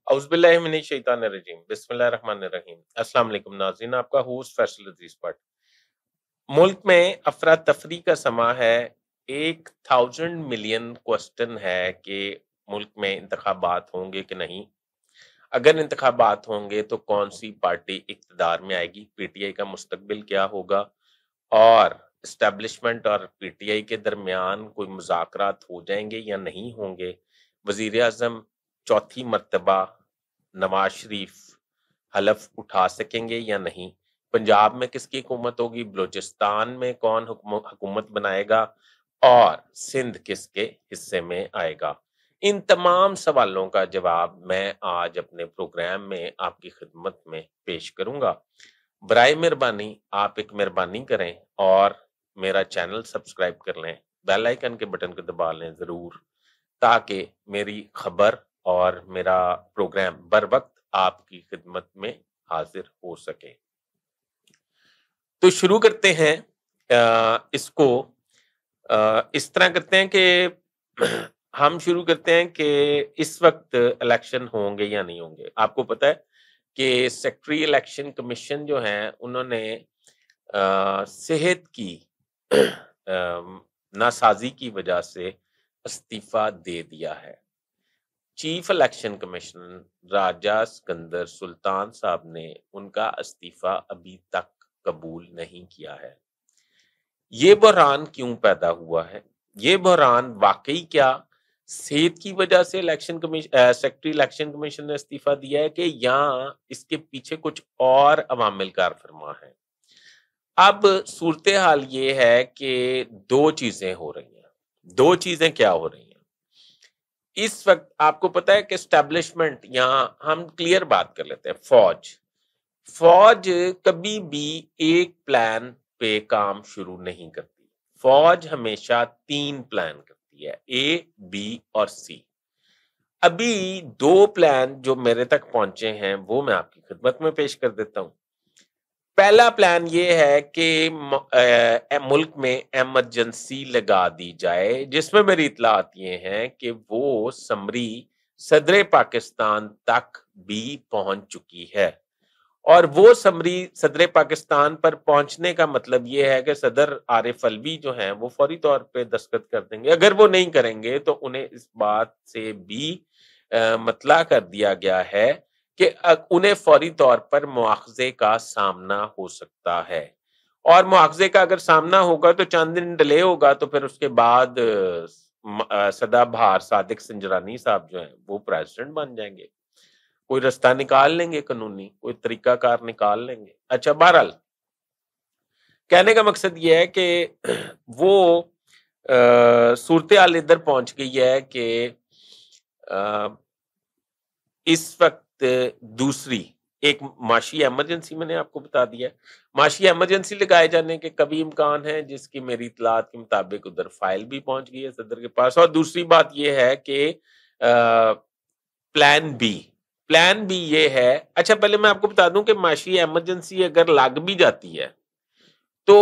اعوذ باللہ من الشیطان الرجیم بسم اللہ الرحمن الرحیم السلام علیکم ناظرین، آپ کا ہوسٹ فیصل عزیز بٹ۔ ملک میں افراتفری کا سما ہے۔ 1000 ملین کوسٹن ہے کہ ملک میں انتخابات ہوں گے کہ نہیں۔ اگر انتخابات ہوں گے تو کون سی پارٹی اقتدار میں آئے گی، پی ٹی آئی کا مستقبل کیا ہوگا، اور اسٹیبلشمنٹ اور پی ٹی آئی کے درمیان کوئی مذاکرات ہو جائیں گے یا نہیں ہوں گے، وزیر اعظم چوتھی مرتبہ نواز شریف حلف اٹھا سکیں گے یا نہیں، پنجاب میں کس کی حکومت ہوگی، بلوچستان میں کون حکومت بنائے گا، اور سندھ کس کے حصے میں آئے گا۔ ان تمام سوالوں کا جواب میں آج اپنے پروگرام میں آپ کی خدمت میں پیش کروں گا۔ برائے مہربانی آپ ایک مہربانی کریں اور میرا چینل سبسکرائب کر لیں، بیل آئیکن کے بٹن کو دبا لیں ضرور، تاکہ میری خبر اور میرا پروگرام بر وقت آپ کی خدمت میں حاضر ہو سکے۔ تو شروع کرتے ہیں اس کو اس طرح کرتے ہیں کہ ہم شروع کرتے ہیں کہ اس وقت الیکشن ہوں گے یا نہیں ہوں گے۔ آپ کو پتہ ہے کہ سیکٹری الیکشن کمیشن جو ہیں انہوں نے صحت کی ناسازی کی وجہ سے استعفیٰ دے دیا ہے۔ چیف الیکشن کمیشنر راجہ سکندر سلطان صاحب نے ان کا استعفیٰ ابھی تک قبول نہیں کیا ہے۔ یہ بحران کیوں پیدا ہوا ہے؟ یہ بحران واقعی کیا صحت کی وجہ سے سیکٹری الیکشن کمیشن نے استعفیٰ دیا ہے کہ یا اس کے پیچھے کچھ اور عوامل کار فرما ہیں؟ اب صورتحال یہ ہے کہ دو چیزیں ہو رہی ہیں۔ دو چیزیں کیا ہو رہی ہیں اس وقت؟ آپ کو پتا ہے کہ اسٹیبلشمنٹ، یہاں ہم کلیئر بات کر لیتے ہیں۔ فوج کبھی بھی ایک پلان پہ کام شروع نہیں کرتی۔ فوج ہمیشہ 3 پلان کرتی ہے، اے، بی اور سی۔ ابھی 2 پلان جو میرے تک پہنچے ہیں وہ میں آپ کی خدمت میں پیش کر دیتا ہوں۔ پہلا پلان یہ ہے کہ ملک میں ایمرجنسی لگا دی جائے، جس میں میری اطلاعات یہ ہیں کہ وہ سمری صدر پاکستان تک بھی پہنچ چکی ہے، اور وہ سمری صدر پاکستان پر پہنچنے کا مطلب یہ ہے کہ صدر عارف الوی جو ہیں وہ فوری طور پہ دستخط کر دیں گے۔ اگر وہ نہیں کریں گے تو انہیں اس بات سے بھی مطلع کر دیا گیا ہے کہ انہیں فوری طور پر مواخذے کا سامنا ہو سکتا ہے، اور مواخذے کا اگر سامنا ہوگا تو چند دن ڈیلے ہوگا، تو پھر اس کے بعد سدا بہار صادق سنجرانی صاحب جو ہیں وہ پریزیڈنٹ بن جائیں گے۔ کوئی رستہ نکال لیں گے، قانونی کوئی طریقہ کار نکال لیں گے۔ اچھا، بہرحال کہنے کا مقصد یہ ہے کہ وہ صورتحال ادھر پہنچ گئی ہے کہ اس وقت دوسری ایک معاشی ایمرجنسی میں نے آپ کو بتا دیا ہے۔ معاشی ایمرجنسی لگائے جانے کے کبھی امکان ہے، جس کی میری اطلاعات کے مطابق ادھر فائل بھی پہنچ گئی ہے صدر کے پاس۔ اور دوسری بات یہ ہے کہ پلان بی یہ ہے۔ اچھا، پہلے میں آپ کو بتا دوں کہ معاشی ایمرجنسی اگر لگ بھی جاتی ہے تو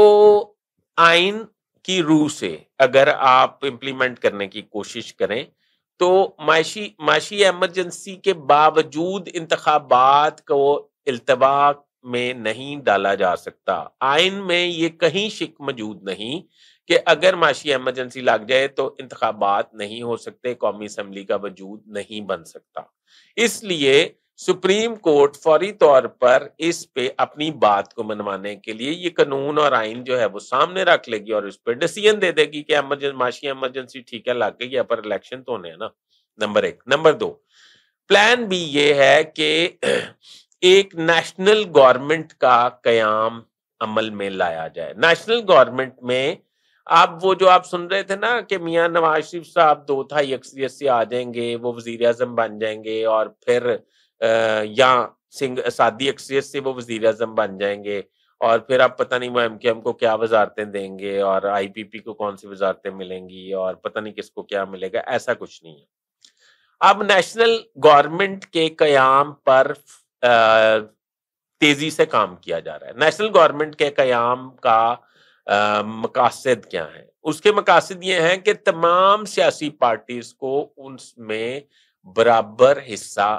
آئین کی روح سے اگر آپ امپلیمنٹ کرنے کی کوشش کریں تو معاشی ایمرجنسی کے باوجود انتخابات کو التوا میں نہیں ڈالا جا سکتا۔ آئین میں یہ کہیں شک موجود نہیں کہ اگر معاشی ایمرجنسی لگ جائے تو انتخابات نہیں ہو سکتے، قومی اسمبلی کا وجود نہیں بن سکتا۔ اس لیے سپریم کورٹ فوری طور پر اس پہ اپنی بات کو منوانے کے لیے یہ قانون اور آئین جو ہے وہ سامنے رکھ لے گی، اور اس پہ ڈیسیژن دے دے گی کہ معاشی ایمرجنسی ٹھیک ہے لگ گئی ہے، پر الیکشن تو ہونے ہیں نا۔ نمبر 1۔ نمبر 2، پلان بھی یہ ہے کہ ایک نیشنل گورنمنٹ کا قیام عمل میں لایا جائے۔ نیشنل گورنمنٹ میں اب وہ جو آپ سن رہے تھے نا کہ میاں نواز شریف صاحب 2/3 اکثریت سے آ جائیں گے، وہ وزیر اعظم بن جائیں گے، اور پھر یا سادی اکثریت سے وہ وزیر اعظم بن جائیں گے، اور پھر اب پتہ نہیں وہ ایم کیو ایم کو کیا وزارتیں دیں گے، اور آئی پی پی کو کون سی وزارتیں ملیں گی، اور پتہ نہیں کس کو کیا ملے گا۔ ایسا کچھ نہیں ہے۔ اب نیشنل گورنمنٹ کے قیام پر تیزی سے کام کیا جا رہا ہے۔ نیشنل گورنمنٹ کے قیام کا مقاصد کیا ہیں؟ اس کے مقاصد یہ ہیں کہ تمام سیاسی پارٹیز کو اس میں برابر حصہ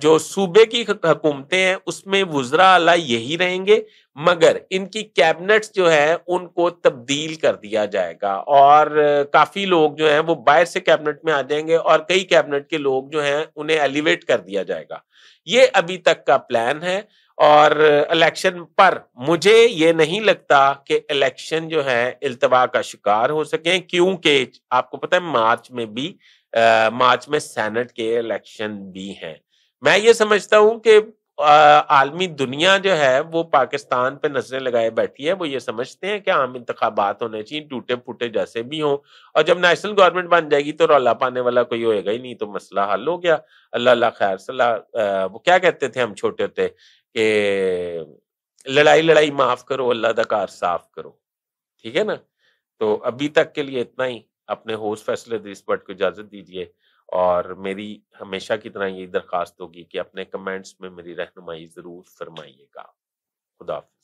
جو صوبے کی حکومتیں ہیں اس میں وزراء اعلیٰ یہی رہیں گے، مگر ان کی کیبنٹس جو ہے ان کو تبدیل کر دیا جائے گا، اور کافی لوگ جو ہیں وہ باہر سے کیبنٹ میں آ جائیں گے، اور کئی کیبنٹ کے لوگ جو ہیں انہیں ایلیویٹ کر دیا جائے گا۔ یہ ابھی تک کا پلان ہے، اور الیکشن پر مجھے یہ نہیں لگتا کہ الیکشن جو ہے التوا کا شکار ہو سکیں، کیونکہ آپ کو پتہ ہے مارچ میں سینٹ کے الیکشن بھی ہیں۔ میں یہ سمجھتا ہوں کہ عالمی دنیا جو ہے وہ پاکستان پہ نظریں لگائے بیٹھی ہے، وہ یہ سمجھتے ہیں کہ عام انتخابات ہونے چاہیے، ٹوٹے پھوٹے جیسے بھی ہوں، اور جب نیشنل گورنمنٹ بن جائے گی تو رولا پانے والا کوئی ہوئے گا ہی نہیں، تو مسئلہ حل ہو گیا۔ اللہ اللہ خیر صلاح، وہ کیا کہتے تھے ہم چھوٹے ہوتے کہ لڑائی لڑائی معاف کرو، اللہ دا کار صاف کرو، ٹھیک ہے نا؟ تو ابھی تک کے لیے اتنا ہی۔ اپنے ہوسٹ فیصل ادریس بٹ کو اجازت دیجیے، اور میری ہمیشہ کی طرح یہی درخواست ہوگی کہ اپنے کمنٹس میں میری رہنمائی ضرور فرمائیے گا۔ خدا حافظ۔